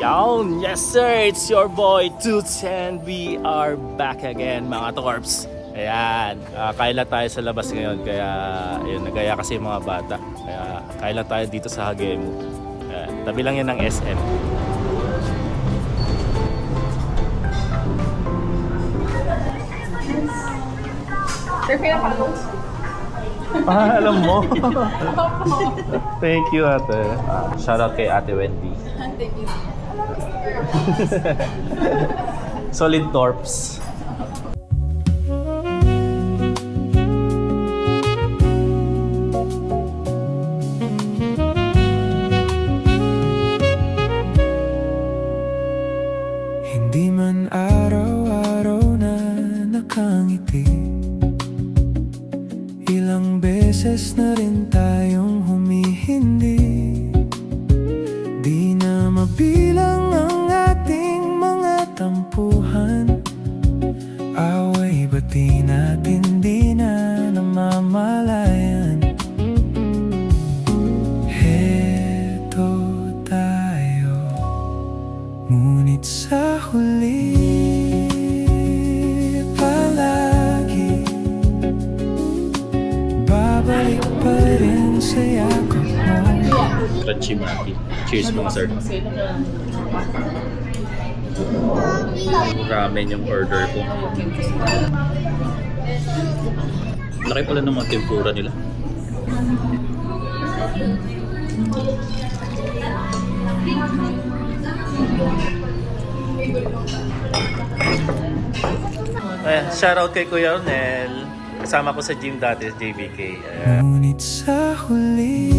Yawn! Yes sir! It's your boy Toots and we are back again mga Torps. Ayan, kain lang tayo sa labas ngayon kaya ayun, nagaya kasi yung mga bata. Kaya kain lang tayo dito sa Hagemu. Tabi lang yan ng SM. Sir, pinapalo. Alam mo. Thank you ate. Shoutout kay Ate Wendy. Thank you. Solid Torps. Hindi man araw-araw na nakangiti, ilang beses na rin tayong humihindi. Di na mabilang ang ating mga tampuhan, away ba't di natin di na namamalayan? Heto tayo, ngunit sa huli palagi babalik pa rin sa yakap mo. Crunchy Maki. Cheers mga sir. Ramen yung order ko. Laki pala ng mga tempura nila. Ayan, shoutout kay Kuya Ronel. Kasama ko sa gym dati, JBK. Ayan. Ngunit sa huli